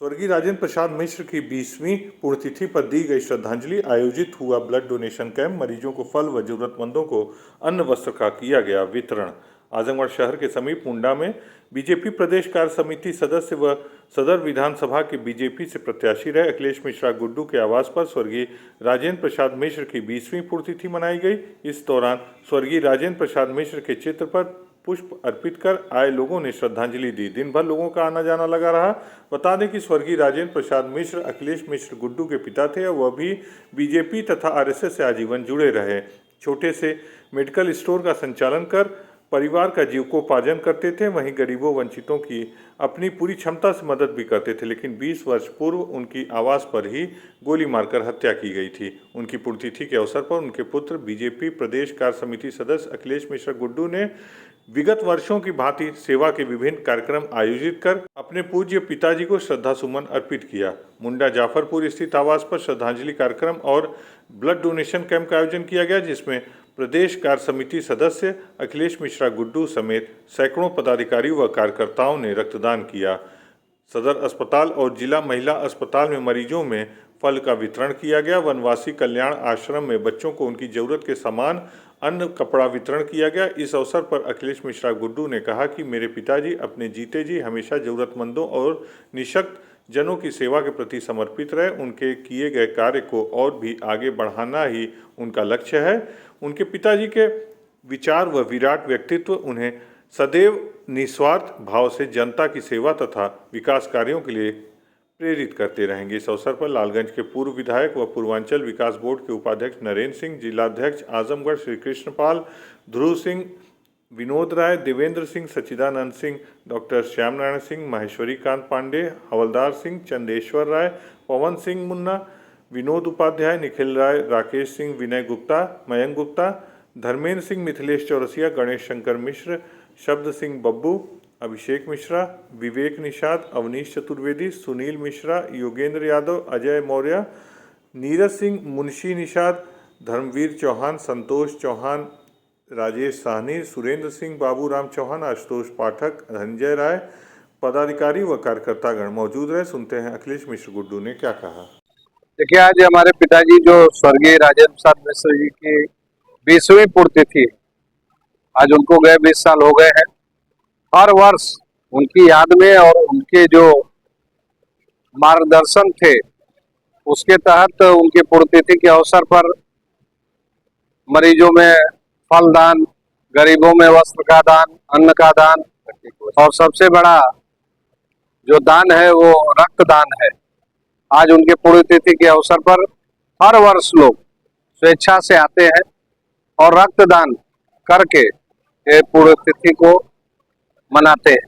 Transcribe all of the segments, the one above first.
स्वर्गीय राजेंद्र प्रसाद मिश्र की 20वीं पुण्यतिथि पर दी गई श्रद्धांजलि आयोजित हुआ ब्लड डोनेशन कैंप। मरीजों को फल व जरूरतमंदों को अन्न वस्त्र का किया गया वितरण। आजमगढ़ शहर के समीप मुंडा में बीजेपी प्रदेश कार्य समिति सदस्य व सदर विधानसभा के बीजेपी से प्रत्याशी रहे अखिलेश मिश्रा गुड्डू के आवास पर स्वर्गीय राजेंद्र प्रसाद मिश्र की 20वीं पुण्यतिथि मनाई गई। इस दौरान स्वर्गीय राजेंद्र प्रसाद मिश्र के चित्र पर पुष्प अर्पित कर आए लोगों ने श्रद्धांजलि दी। दिन भर लोगों का आना जाना लगा रहा। बता दें कि स्वर्गीय राजेंद्र प्रसाद मिश्र अखिलेश मिश्र गुड्डू के पिता थे और वह भी बीजेपी तथा आरएसएस से आजीवन जुड़े रहे। छोटे से मेडिकल स्टोर का संचालन कर परिवार का जीविकोपार्जन करते थे। वहीं गरीबों वंचितों की अपनी पूरी क्षमता से मदद भी करते थे। लेकिन 20 वर्ष पूर्व उनकी आवास पर ही गोली मारकर हत्या की गई थी। उनकी पुण्यतिथि के अवसर पर उनके पुत्र बीजेपी प्रदेश कार्य समिति सदस्य अखिलेश मिश्रा गुड्डू ने विगत वर्षों की भांति सेवा के विभिन्न कार्यक्रम आयोजित कर अपने पूज्य पिताजी को श्रद्धा सुमन अर्पित किया। मुंडा जाफरपुर स्थित आवास पर श्रद्धांजलि कार्यक्रम और ब्लड डोनेशन कैंप का आयोजन किया गया, जिसमें प्रदेश कार्य समिति सदस्य अखिलेश मिश्रा गुड्डू समेत सैकड़ों पदाधिकारी व कार्यकर्ताओं ने रक्तदान किया। सदर अस्पताल और जिला महिला अस्पताल में मरीजों में फल का वितरण किया गया। वनवासी कल्याण आश्रम में बच्चों को उनकी जरूरत के सामान अन्न कपड़ा वितरण किया गया। इस अवसर पर अखिलेश मिश्रा गुड्डू ने कहा कि मेरे पिताजी अपने जीते जी हमेशा जरूरतमंदों और निःशक्त जनों की सेवा के प्रति समर्पित रहे। उनके किए गए कार्य को और भी आगे बढ़ाना ही उनका लक्ष्य है। उनके पिताजी के विचार व विराट व्यक्तित्व उन्हें सदैव निस्वार्थ भाव से जनता की सेवा तथा विकास कार्यों के लिए प्रेरित करते रहेंगे। इस अवसर पर लालगंज के पूर्व विधायक व पूर्वांचल विकास बोर्ड के उपाध्यक्ष नरेंद्र सिंह, जिलाध्यक्ष आजमगढ़ श्री कृष्णपाल, ध्रुव सिंह, विनोद राय, देवेंद्र सिंह, सच्चिदानंद सिंह, डॉक्टर श्याम नारायण सिंह, माहेश्वरी कांत पांडे, हवलदार सिंह, चंदेश्वर राय, पवन सिंह मुन्ना, विनोद उपाध्याय, निखिल राय, राकेश सिंह, विनय गुप्ता, मयंक गुप्ता, धर्मेंद्र सिंह, मिथिलेश चौरसिया, गणेश शंकर मिश्र, शब्द सिंह बब्बू, अभिषेक मिश्रा, विवेक निषाद, अवनीश चतुर्वेदी, सुनील मिश्रा, योगेंद्र यादव, अजय मौर्य, नीरज सिंह, मुंशी निषाद, धर्मवीर चौहान, संतोष चौहान, राजेश साहनी, सुरेंद्र सिंह, बाबूराम चौहान, आशुतोष पाठक, धनंजय राय, पदाधिकारी व कार्यकर्तागण मौजूद रहे। सुनते हैं अखिलेश मिश्र गुड्डू ने क्या कहा। देखिए, आज हमारे पिताजी जो स्वर्गीय राजेंद्र प्रसाद मिश्र जी की 20वीं पुण्यतिथि, आज उनको गए 20 साल हो गए हैं। हर वर्ष उनकी याद में और उनके जो मार्गदर्शन थे उसके तहत उनकी पुण्यतिथि के अवसर पर मरीजों में फल दान, गरीबों में वस्त्र का दान, अन्न का दान और सबसे बड़ा जो दान है वो रक्तदान है। आज उनके पुण्यतिथि के अवसर पर हर वर्ष लोग स्वेच्छा से आते हैं और रक्तदान करके ये पुण्यतिथि को मनाते हैं।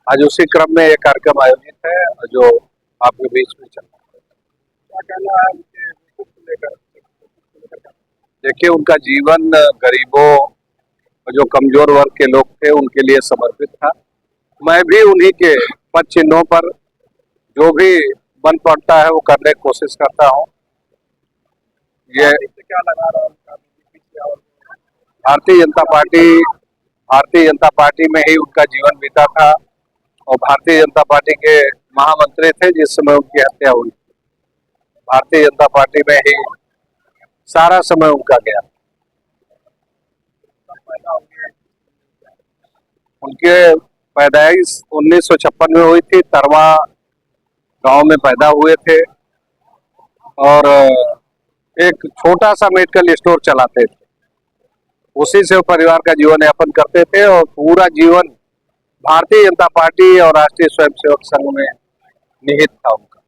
आज उसी क्रम में ये कार्यक्रम आयोजित है जो आपके बीच में चल रहा है। क्या कहना है उनके नेतृत्व लेकर? देखिए, उनका जीवन गरीबों और जो कमजोर वर्ग के लोग थे उनके लिए समर्पित था। मैं भी उन्हीं के पद चिन्हों पर जो भी बन पड़ता है वो करने की कोशिश करता हूँ। ये क्या लगा रहा है भारतीय जनता पार्टी में ही उनका जीवन बीता था और भारतीय जनता पार्टी के महामंत्री थे जिस समय उनकी हत्या हुई। भारतीय जनता पार्टी में ही सारा समय उनका गया। उनके पैदाइश 1956 में हुई थी। तरवा गांव में पैदा हुए थे और एक छोटा सा मेडिकल स्टोर चलाते थे। उसी से वो परिवार का जीवन यापन करते थे और पूरा जीवन भारतीय जनता पार्टी और राष्ट्रीय स्वयंसेवक संघ में निहित था उनका।